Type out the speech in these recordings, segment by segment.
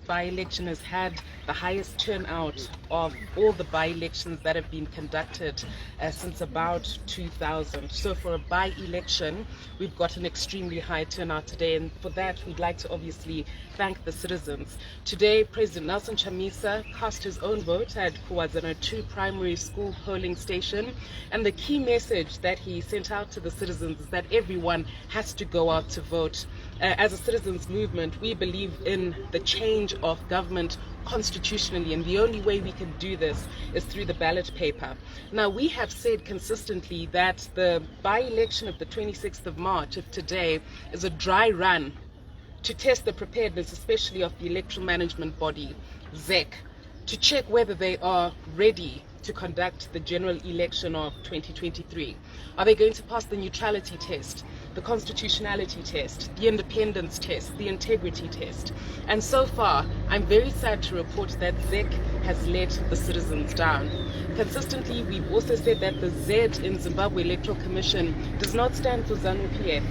by-election has had the highest turnout of all the by-elections that have been conducted since about 2000. So for a by-election, we've got an extremely high turnout today, and for that we'd like to obviously thank the citizens. Today, President Nelson Chamisa cast his own vote at Kuwazana 2 primary school polling station, and the key message that he sent out to the citizens is that everyone has to go out to vote. As a citizens movement, we believe in the change of government constitutionally, and the only way we can do this is through the ballot paper. Now, we have said consistently that the by-election of the 26th of March of today is a dry run to test the preparedness, especially of the electoral management body, ZEC, to check whether they are ready to conduct the general election of 2023. Are they going to pass the neutrality test, the constitutionality test, the independence test, the integrity test? And so far, I'm very sad to report that ZEC has let the citizens down. Consistently, we've also said that the Z in Zimbabwe Electoral Commission does not stand for ZANU-PF.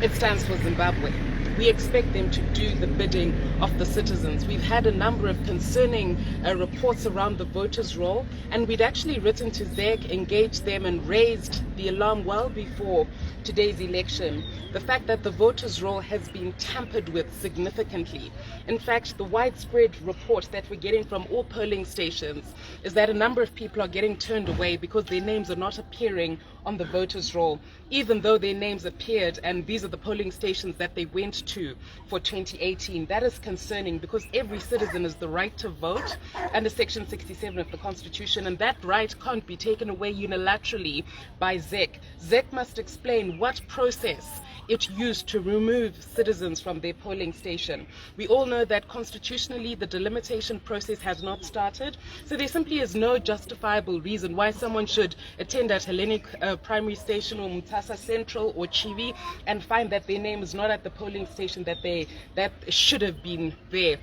It stands for Zimbabwe. We expect them to do the bidding of the citizens. We've had a number of concerning reports around the voters' roll, and we'd actually written to ZEC, engaged them, and raised the alarm well before today's election. The fact that the voters' roll has been tampered with significantly. In fact, the widespread report that we're getting from all polling stations is that a number of people are getting turned away because their names are not appearing on the voters' roll, even though their names appeared, and these are the polling stations that they went to for 2018. That is concerning because every citizen has the right to vote under Section 67 of the Constitution, and that right can't be taken away unilaterally by ZEC. ZEC must explain what process it used to remove citizens from their polling station. We all know that constitutionally the delimitation process has not started, so there simply is no justifiable reason why someone should attend at Hellenic Primary Station or Mutasa Central or Chivi and find that their name is not at the polling station that should have been there.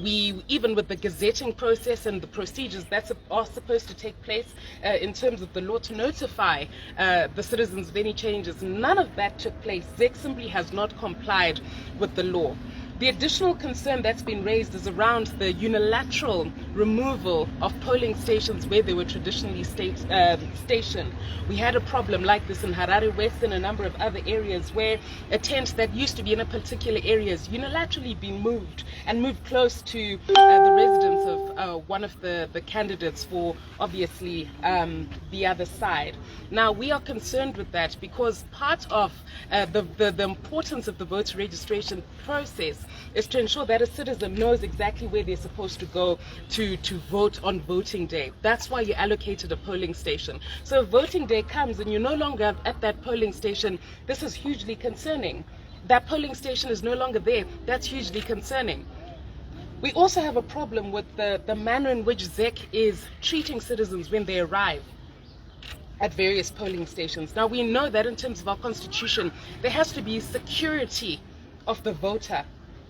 We, even with the gazetting process and the procedures that are supposed to take place in terms of the law to notify the citizens of any changes, none of that took place. ZEC simply has not complied with the law. The additional concern that's been raised is around the unilateral removal of polling stations where they were traditionally stationed. We had a problem like this in Harare West and a number of other areas where a tent that used to be in a particular area is unilaterally being moved and moved close to the residence of one of the candidates for obviously the other side. Now, we are concerned with that because part of the importance of the voter registration process is to ensure that a citizen knows exactly where they're supposed to go to vote on voting day. That's why you allocated a polling station. So if voting day comes and you're no longer at that polling station, this is hugely concerning. That polling station is no longer there. That's hugely concerning. We also have a problem with the manner in which ZEC is treating citizens when they arrive at various polling stations. Now, we know that in terms of our constitution, there has to be security of the voter.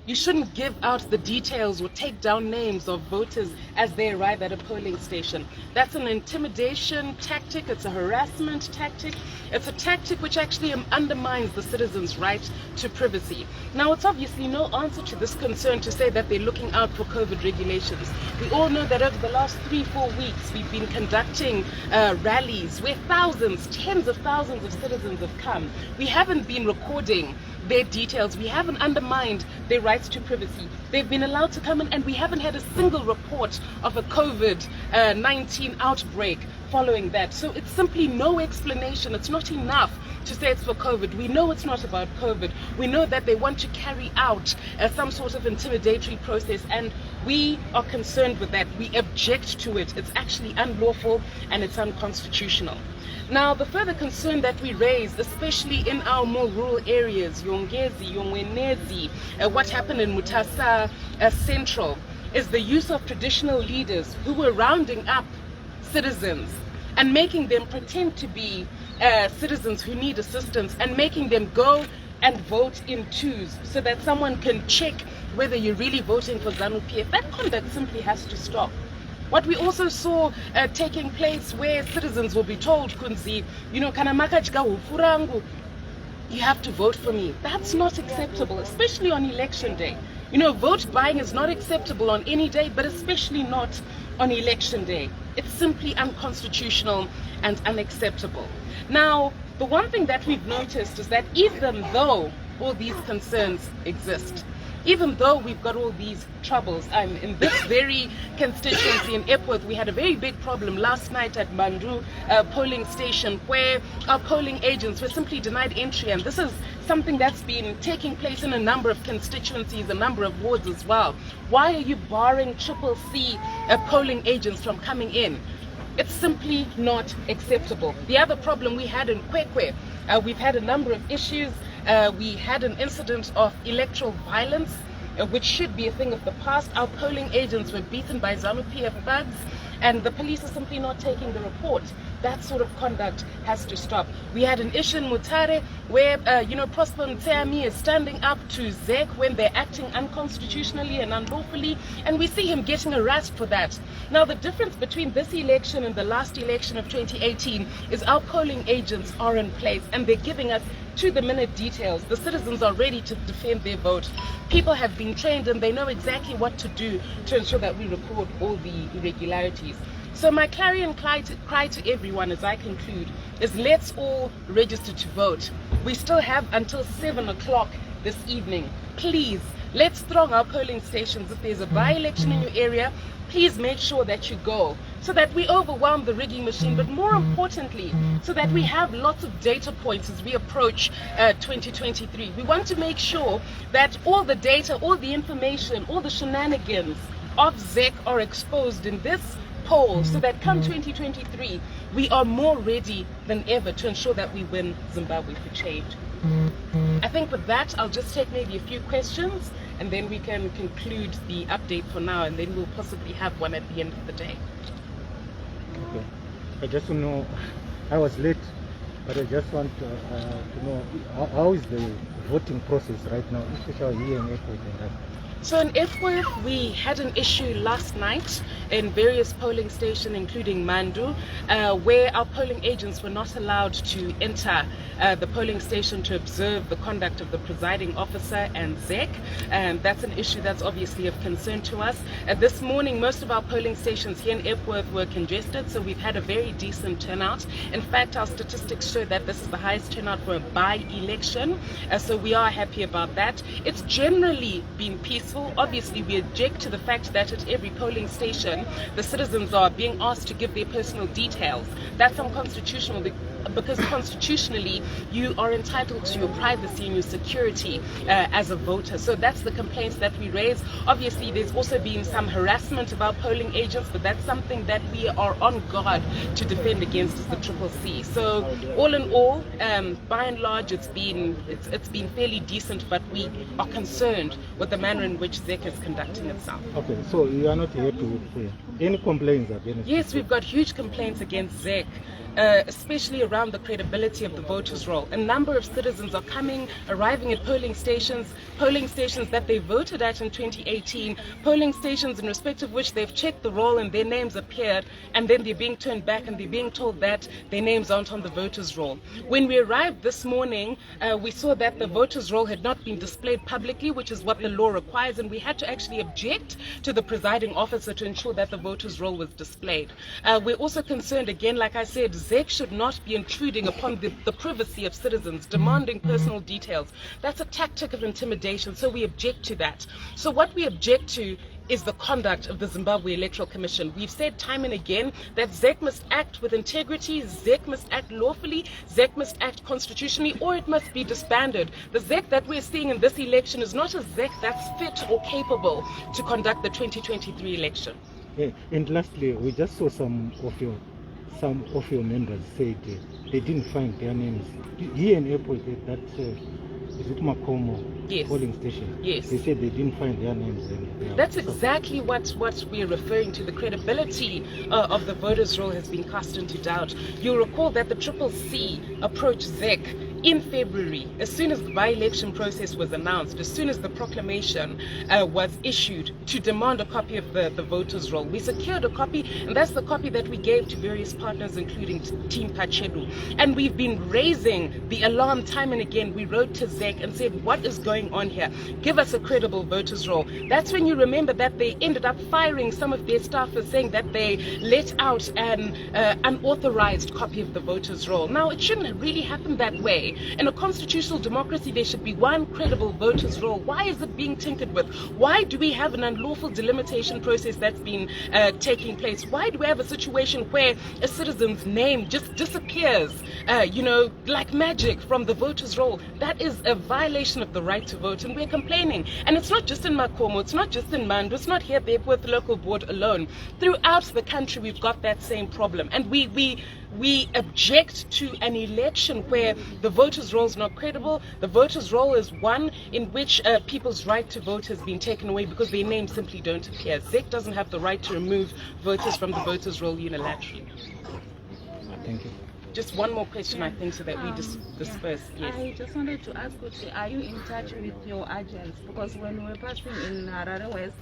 You shouldn't give out the details or take down names of voters as they arrive at a polling station. That's an intimidation tactic, it's a harassment tactic, it's a tactic which actually undermines the citizens' right to privacy. Now, it's obviously no answer to this concern to say that they're looking out for COVID regulations. We all know that over the last 3-4 weeks, we've been conducting rallies where thousands, tens of thousands of citizens have come. We haven't been recording their details. We haven't undermined their rights to privacy. They've been allowed to come in, and we haven't had a single report of a COVID-19 outbreak following that. So it's simply no explanation. It's not enough to say it's for COVID. We know it's not about COVID. We know that they want to carry out some sort of intimidatory process, and we are concerned with that. We object to it. It's actually unlawful and it's unconstitutional. Now, the further concern that we raise, especially in our more rural areas, Yongezi, Yongwenezi, what happened in Mutasa Central, is the use of traditional leaders who were rounding up citizens and making them pretend to be citizens who need assistance and making them go and vote in twos so that someone can check whether you're really voting for ZANU-PF. That conduct simply has to stop. What we also saw taking place where citizens will be told, Kunzi, kana makachika hufurangu, you have to vote for me. That's not acceptable, especially on election day. You know, vote buying is not acceptable on any day, but especially not on election day. It's simply unconstitutional and unacceptable. Now, the one thing that we've noticed is that even though all these concerns exist, even though we've got all these troubles, in this very constituency in Epworth, we had a very big problem last night at Mandu polling station, where our polling agents were simply denied entry, and this is something that's been taking place in a number of constituencies, a number of wards as well. Why are you barring CCC polling agents from coming in? It's simply not acceptable. The other problem we had in Kwekwe, we've had a number of issues. We had an incident of electoral violence, which should be a thing of the past. Our polling agents were beaten by ZANU-PF thugs, and the police are simply not taking the report. That sort of conduct has to stop. We had an issue in Mutare where, Prosper Mtseami is standing up to ZEC when they're acting unconstitutionally and unlawfully, and we see him getting harassed for that. Now, the difference between this election and the last election of 2018 is our polling agents are in place, and they're giving us to-the-minute details. The citizens are ready to defend their vote. People have been trained and they know exactly what to do to ensure that we record all the irregularities. So my clarion cry to everyone as I conclude is, let's all register to vote. We still have until 7 o'clock this evening. Please, let's throng our polling stations. If there's a by-election in your area, please make sure that you go, so that we overwhelm the rigging machine, but more importantly, so that we have lots of data points as we approach 2023. We want to make sure that all the data, all the information, all the shenanigans of ZEC are exposed in this poll, so that come 2023, we are more ready than ever to ensure that we win Zimbabwe for change. I think with that, I'll just take maybe a few questions, and then we can conclude the update for now, and then we'll possibly have one at the end of the day. Okay. I just want to know, I was late, but I just want to know, how is the voting process right now, especially here in Epworth and that? So in Epworth, we had an issue last night in various polling stations, including Mandu, where our polling agents were not allowed to enter the polling station to observe the conduct of the presiding officer and ZEC. That's an issue that's obviously of concern to us. This morning, most of our polling stations here in Epworth were congested, so we've had a very decent turnout. In fact, our statistics show that this is the highest turnout for a by-election, so we are happy about that. It's generally been peaceful. Obviously, we object to the fact that at every polling station, the citizens are being asked to give their personal details. That's unconstitutional, because constitutionally, you are entitled to your privacy and your security as a voter. So that's the complaints that we raise. Obviously, there's also been some harassment of our polling agents, but that's something that we are on guard to defend against as the CCC. So all in all, by and large, it's been fairly decent, but we are concerned with the manner in which ZEC is conducting itself. Okay, so you are not here to say any complaints against? Yes, we've got huge complaints against ZEC. Especially around the credibility of the voters' roll. A number of citizens are arriving at polling stations that they voted at in 2018, polling stations in respect of which they've checked the roll and their names appeared, and then they're being turned back and they're being told that their names aren't on the voters' roll. When we arrived this morning, we saw that the voters' roll had not been displayed publicly, which is what the law requires, and we had to actually object to the presiding officer to ensure that the voters' roll was displayed. We're also concerned, again, like I said, ZEC should not be intruding upon the privacy of citizens, demanding personal details. That's a tactic of intimidation, so we object to that. So what we object to is the conduct of the Zimbabwe Electoral Commission. We've said time and again that ZEC must act with integrity, ZEC must act lawfully, ZEC must act constitutionally, or it must be disbanded. The ZEC that we're seeing in this election is not a ZEC that's fit or capable to conduct the 2023 election. Yeah. And lastly, we just saw some of your members said they didn't find their names here in Epworth. That is it Makomo polling station? Yes. They said they didn't find their names. That's exactly what we're referring to. The credibility of the voters' roll has been cast into doubt. You'll recall that the CCC approached ZEC in February, as soon as the by-election process was announced, as soon as the proclamation was issued to demand a copy of the voters' roll, we secured a copy, and that's the copy that we gave to various partners, including Team Kachedu. And we've been raising the alarm time and again. We wrote to ZEC and said, what is going on here? Give us a credible voters' roll. That's when you remember that they ended up firing some of their staffers, saying that they let out an unauthorized copy of the voters' roll. Now, it shouldn't really happen that way. In a constitutional democracy, there should be one credible voters' roll. Why is it being tinkered with? Why do we have an unlawful delimitation process that's been taking place? Why do we have a situation where a citizen's name just disappears, like magic from the voters' roll? That is a violation of the right to vote, and we're complaining. And it's not just in Makomo, it's not just in Mandu, it's not here with the local board alone. Throughout the country, we've got that same problem. And we object to an election where the voters' roll is not credible. The voters' roll is one in which people's right to vote has been taken away because their names simply don't appear. ZEC doesn't have the right to remove voters from the voters' roll unilaterally. Thank you. Just one more question, I think, so that we disperse. Yes. I just wanted to ask you, are you in touch with your agents? Because when we were passing in Harare West,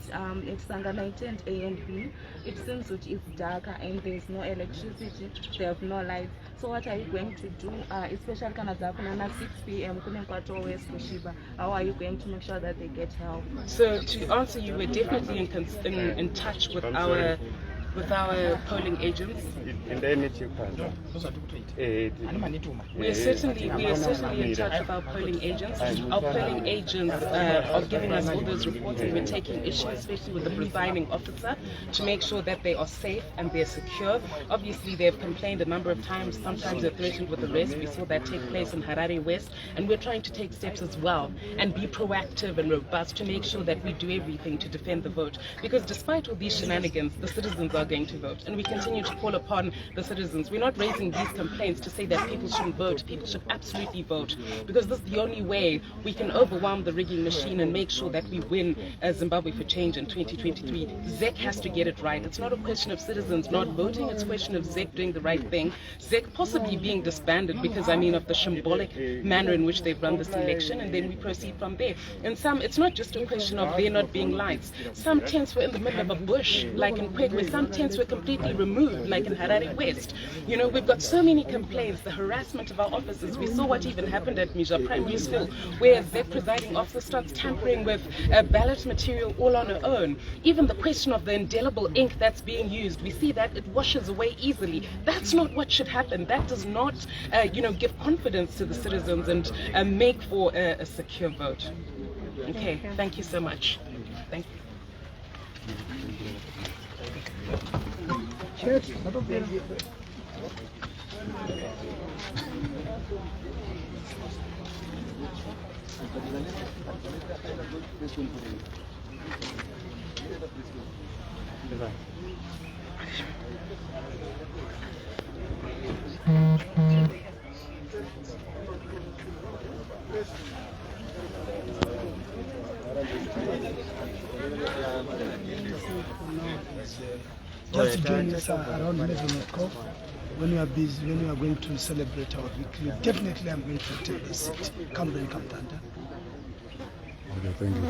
it's Sangana tent A and B, it seems that it's darker and there's no electricity, they have no light. So what are you going to do, especially at 6 p.m. How are you going to make sure that they get help? So to answer you, we're definitely in touch with our polling agents. We are certainly in touch with our polling agents. Our polling agents are giving us all those reports, and we're taking issue, especially with the presiding officer, to make sure that they are safe and they're secure. Obviously, they've complained a number of times. Sometimes they're threatened with arrest. We saw that take place in Harare West, and we're trying to take steps as well and be proactive and robust to make sure that we do everything to defend the vote. Because despite all these shenanigans, the citizens are going to vote, and we continue to call upon the citizens. We're not raising these complaints to say that people shouldn't vote. People should absolutely vote, because this is the only way we can overwhelm the rigging machine and make sure that we win Zimbabwe for change in 2023. ZEC has to get it right. It's not a question of citizens not voting, it's a question of ZEC doing the right thing. ZEC possibly being disbanded because, of the symbolic manner in which they've run this election, and then we proceed from there. And it's not just a question of there not being lights. Some tents were in the middle of a bush, like in Kwekwe. Some tents were completely removed, like in Harare West. We've got so many complaints, the harassment of our officers. We saw what even happened at Mija Primary School, where the presiding officer starts tampering with ballot material all on her own. Even the question of the indelible ink that's being used, we see that it washes away easily. That's not what should happen. That does not, give confidence to the citizens and make for a secure vote. Okay, thank you so much. Thank you. Just join us around 11 o'clock when we are busy, when we are going to celebrate our victory. Definitely I'm going to take the seat. Come bring, come Tanda. Okay, thank you.